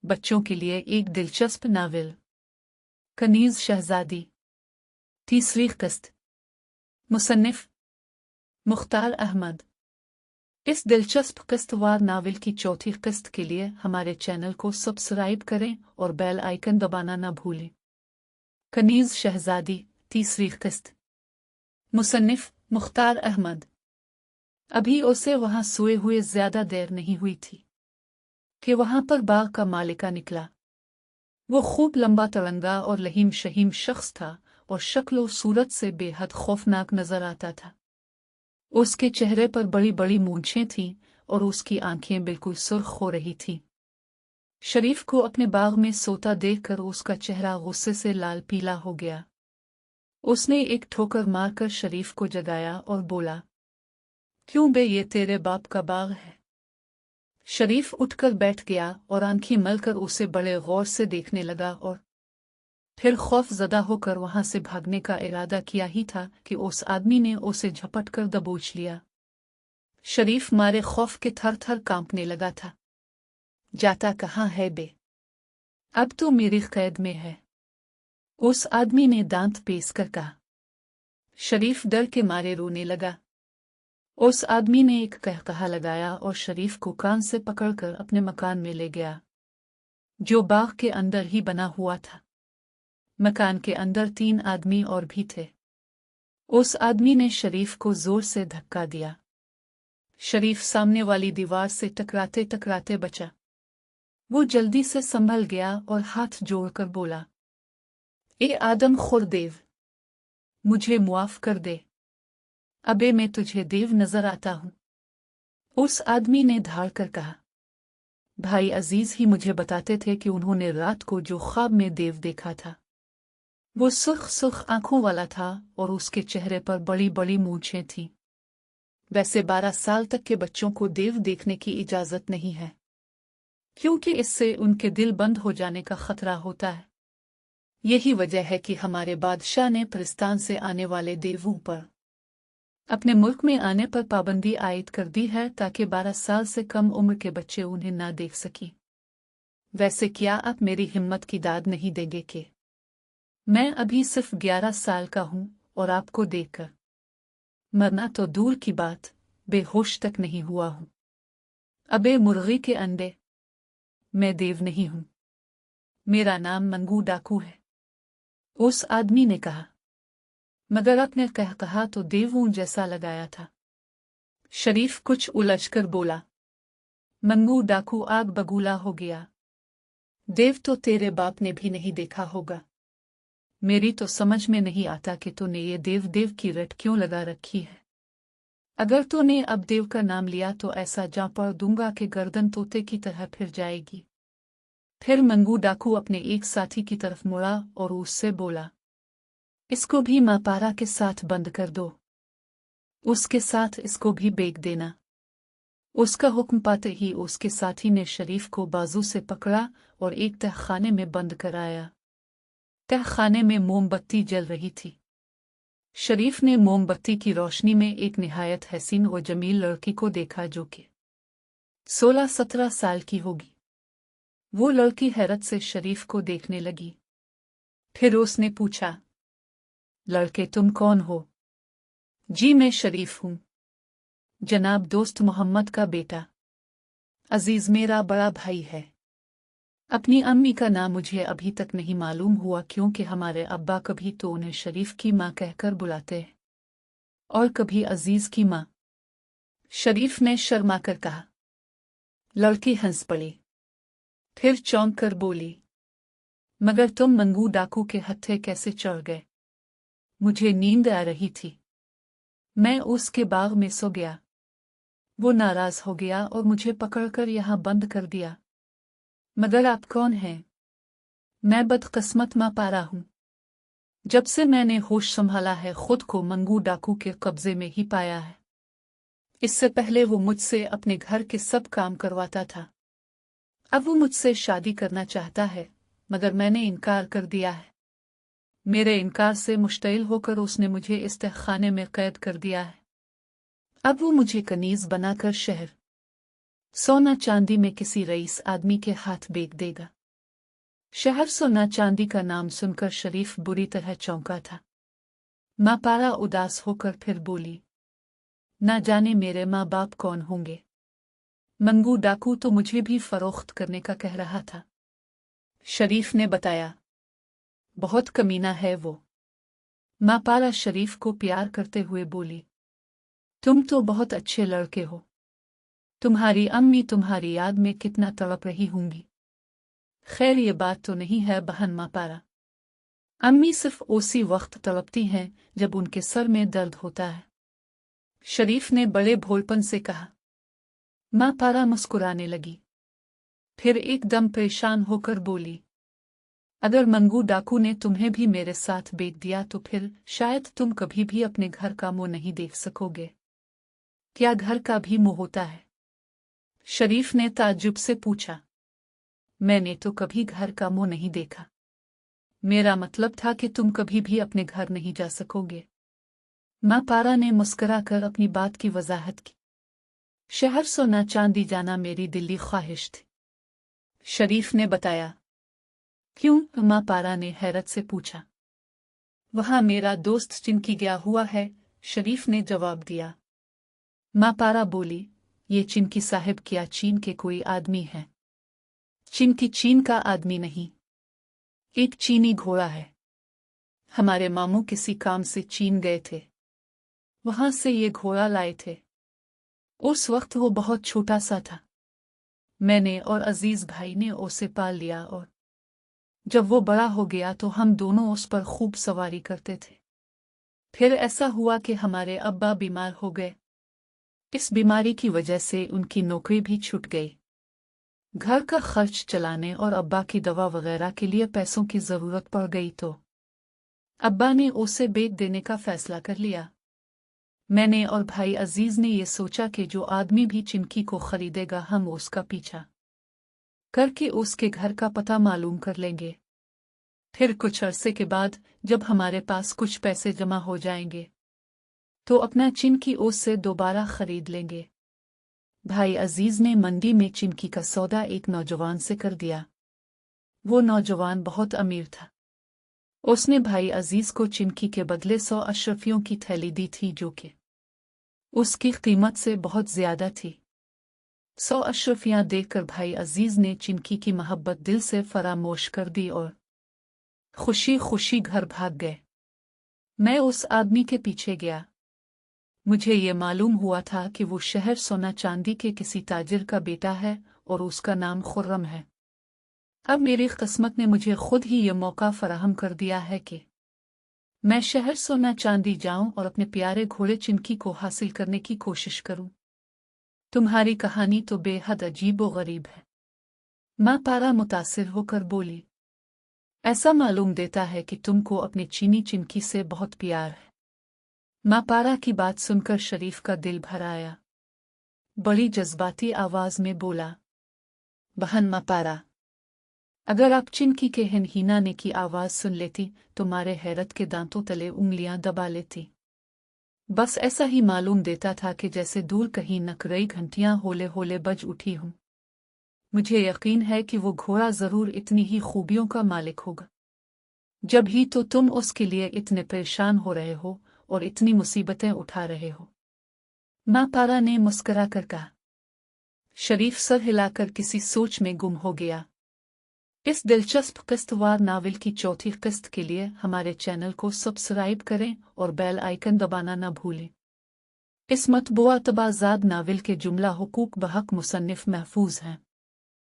बच्चों के लिए एक दिलचस्प नावल कनीज़ शहज़ादी 30वीं किस्त मुसन्निफ मुख्तार अहमद। इस दिलचस्प किस्तवार नावल की चौथी किस्त के लिए हमारे चैनल को सब्सक्राइब करें और बेल आइकन दबाना न भूलें। कनीज़ शहज़ादी 30वीं किस्त मुसन्निफ मुख्तार अहमद। अभी उसे वहां सोए हुए ज्यादा देर नहीं हुई थी कि वहां पर बाग का मालिका निकला। वो खूब लंबा तरंगा और लहीम शहीम शख्स था और शक्ल और सूरत से बेहद खौफनाक नजर आता था। उसके चेहरे पर बड़ी बड़ी मूंछें थीं और उसकी आंखें बिल्कुल सुर्ख हो रही थीं। शरीफ को अपने बाग में सोता देखकर उसका चेहरा गुस्से से लाल पीला हो गया। उसने एक ठोकर मारकर शरीफ को जगाया और बोला, क्यों बे, ये तेरे बाप का बाग है? शरीफ उठकर बैठ गया और आंखें मलकर उसे बड़े गौर से देखने लगा और फिर खौफजदा होकर वहां से भागने का इरादा किया ही था कि उस आदमी ने उसे झपट कर दबोच लिया। शरीफ मारे खौफ के थर थर कांपने लगा था। जाता कहाँ है बे? अब तो मेरी कैद में है, उस आदमी ने दांत पीस कर कहा। शरीफ डर के मारे रोने लगा। उस आदमी ने एक कहकहा लगाया और शरीफ को कान से पकड़कर अपने मकान में ले गया, जो बाग के अंदर ही बना हुआ था। मकान के अंदर 3 आदमी और भी थे। उस आदमी ने शरीफ को जोर से धक्का दिया। शरीफ सामने वाली दीवार से टकराते टकराते बचा। वो जल्दी से संभल गया और हाथ जोड़कर बोला, ए आदम खोर देव, मुझे मुआफ कर दे। अबे मैं तुझे देव नजर आता हूं। उस आदमी ने धाड़ कर कहा, भाई अजीज ही मुझे बताते थे कि उन्होंने रात को जो ख्वाब में देव देखा था वो सुर्ख सुर्ख आंखों वाला था और उसके चेहरे पर बड़ी बड़ी मूंछें थीं। वैसे 12 साल तक के बच्चों को देव देखने की इजाजत नहीं है, क्योंकि इससे उनके दिल बंद हो जाने का खतरा होता है। यही वजह है कि हमारे बादशाह ने फिलिस्तीन से आने वाले देवों पर अपने मुल्क में आने पर पाबंदी आयद कर दी है, ताकि 12 साल से कम उम्र के बच्चे उन्हें ना देख सकें। वैसे क्या आप मेरी हिम्मत की दाद नहीं देंगे कि मैं अभी सिर्फ 11 साल का हूं और आपको देखकर मरना तो दूर की बात, बेहोश तक नहीं हुआ हूं। अबे मुर्गी के अंडे, मैं देव नहीं हूं, मेरा नाम मंगू डाकू है। उस आदमी ने कहा, मगर आपने कहा तो देवों जैसा लगाया था। शरीफ कुछ उलझकर बोला, मंगू डाकू आग बगूला हो गया। देव तो तेरे बाप ने भी नहीं देखा होगा। मेरी तो समझ में नहीं आता कि तूने ये देव देव की रट क्यों लगा रखी है। अगर तूने अब देव का नाम लिया तो ऐसा जा पड़ दूंगा कि गर्दन तोते की तरह फिर जाएगी। फिर मंगू डाकू अपने एक साथी की तरफ मुड़ा और उससे बोला, इसको भी मापारा के साथ बंद कर दो, उसके साथ इसको भी बेच देना। उसका हुक्म पाते ही उसके साथी ने शरीफ को बाजू से पकड़ा और एक तहखाने में बंद कराया। तहखाने में मोमबत्ती जल रही थी। शरीफ ने मोमबत्ती की रोशनी में एक निहायत हसीन और जमील लड़की को देखा, जो कि 16-17 साल की होगी। वो लड़की हैरत से शरीफ को देखने लगी। फिर उसने पूछा, लड़के तुम कौन हो? जी मैं शरीफ हूं, जनाब दोस्त मोहम्मद का बेटा। अजीज मेरा बड़ा भाई है। अपनी अम्मी का नाम मुझे अभी तक नहीं मालूम हुआ, क्योंकि हमारे अब्बा कभी तो उन्हें शरीफ की माँ कहकर बुलाते हैं और कभी अजीज की माँ। शरीफ ने शर्मा कर कहा। लड़की हंस पड़ी, फिर चौंक कर बोली, मगर तुम मंगू डाकू के हत्थे कैसे चढ़ गए? मुझे नींद आ रही थी, मैं उसके बाग में सो गया। वो नाराज हो गया और मुझे पकड़कर यहाँ बंद कर दिया। मगर आप कौन हैं? मैं बदकिस्मत मापारा हूं। जब से मैंने होश संभाला है, खुद को मंगू डाकू के कब्जे में ही पाया है। इससे पहले वो मुझसे अपने घर के सब काम करवाता था। अब वो मुझसे शादी करना चाहता है, मगर मैंने इनकार कर दिया है। मेरे इनकार से मुश्तइल होकर उसने मुझे इस तहखाने में कैद कर दिया है। अब वो मुझे कनीज बनाकर शहर सोना चांदी में किसी रईस आदमी के हाथ बेच देगा। शहर सोना चांदी का नाम सुनकर शरीफ बुरी तरह चौंका था। माँ पारा उदास होकर फिर बोली, ना जाने मेरे माँ बाप कौन होंगे। मंगू डाकू तो मुझे भी फरोख्त करने का कह रहा था। शरीफ ने बताया, बहुत कमीना है वो। माँ पारा शरीफ को प्यार करते हुए बोली, तुम तो बहुत अच्छे लड़के हो। तुम्हारी अम्मी तुम्हारी याद में कितना तड़प रही होंगी। खैर ये बात तो नहीं है बहन माँ पारा। अम्मी सिर्फ उसी वक्त तड़पती हैं जब उनके सर में दर्द होता है। शरीफ ने बड़े भोलपन से कहा। माँ पारा मुस्कुराने लगी, फिर एकदम परेशान होकर बोली, अगर मंगू डाकू ने तुम्हें भी मेरे साथ बेच दिया तो फिर शायद तुम कभी भी अपने घर का मुंह नहीं देख सकोगे। क्या घर का भी मुंह होता है? शरीफ ने ताज्जुब से पूछा। मैंने तो कभी घर का मुंह नहीं देखा। मेरा मतलब था कि तुम कभी भी अपने घर नहीं जा सकोगे। माँ पारा ने मुस्कुराकर अपनी बात की वजाहत की। शहर सोना चांदी जाना मेरी दिली ख्वाहिश थी। शरीफ ने बताया। क्यों? माँ पारा ने हैरत से पूछा। वहाँ मेरा दोस्त चिनकी गया हुआ है, शरीफ ने जवाब दिया। माँ पारा बोली, ये चिनकी साहिब क्या चीन के कोई आदमी है? चिनकी चीन का आदमी नहीं, एक चीनी घोड़ा है। हमारे मामू किसी काम से चीन गए थे, वहां से ये घोड़ा लाए थे। उस वक्त वो बहुत छोटा सा था। मैंने और अजीज भाई ने उसे पाल लिया और जब वो बड़ा हो गया तो हम दोनों उस पर खूब सवारी करते थे। फिर ऐसा हुआ कि हमारे अब्बा बीमार हो गए। इस बीमारी की वजह से उनकी नौकरी भी छूट गई। घर का खर्च चलाने और अब्बा की दवा वगैरह के लिए पैसों की जरूरत पड़ गई तो अब्बा ने उसे बेच देने का फैसला कर लिया। मैंने और भाई अजीज ने ये सोचा कि जो आदमी भी चिनकी को खरीदेगा हम उसका पीछा करके उसके घर का पता मालूम कर लेंगे। फिर कुछ अरसे के बाद जब हमारे पास कुछ पैसे जमा हो जाएंगे तो अपना चिनकी उससे दोबारा खरीद लेंगे। भाई अजीज ने मंडी में चिनकी का सौदा एक नौजवान से कर दिया। वो नौजवान बहुत अमीर था। उसने भाई अजीज को चिनकी के बदले 100 अशरफियों की थैली दी थी, जो कि उसकी कीमत से बहुत ज्यादा थी। 100 अशरफियां देखकर भाई अजीज ने चिनकी की मोहब्बत दिल से फरामोश कर दी और खुशी खुशी घर भाग गए। मैं उस आदमी के पीछे गया। मुझे ये मालूम हुआ था कि वो शहर सोना चांदी के किसी ताजिर का बेटा है और उसका नाम खुर्रम है। अब मेरी किस्मत ने मुझे खुद ही ये मौका फराहम कर दिया है कि मैं शहर सोना चांदी जाऊं और अपने प्यारे घोड़े चिनकी को हासिल करने की कोशिश करूं। तुम्हारी कहानी तो बेहद अजीब व गरीब है। माँ पारा मुतासिर होकर बोली, ऐसा मालूम देता है कि तुमको अपने चीनी चिनकी से बहुत प्यार है। माँ पारा की बात सुनकर शरीफ का दिल भर आया। बड़ी जज्बाती आवाज में बोला, बहन माँ पारा, अगर आप चिनकी के हिनहिनाने की आवाज सुन लेती तो मारे हैरत के दांतों तले उंगलियां दबा लेती। बस ऐसा ही मालूम देता था कि जैसे दूर कहीं नकरई घंटियां होले होले बज उठी हों। मुझे यकीन है कि वो घोड़ा जरूर इतनी ही खूबियों का मालिक होगा, जब ही तो तुम उसके लिए इतने परेशान हो रहे हो और इतनी मुसीबतें उठा रहे हो। माँ पारा ने मुस्कुरा कर कहा। शरीफ सर हिलाकर किसी सोच में गुम हो गया। इस दिलचस्प किस्तवार नावल की चौथी किस्त के लिए हमारे चैनल को सब्सक्राइब करें और बेल आइकन दबाना न भूलें। इस मतबूआ तबाजाद नावल के जुमला हुकूक बहक मुसन्निफ महफूज हैं।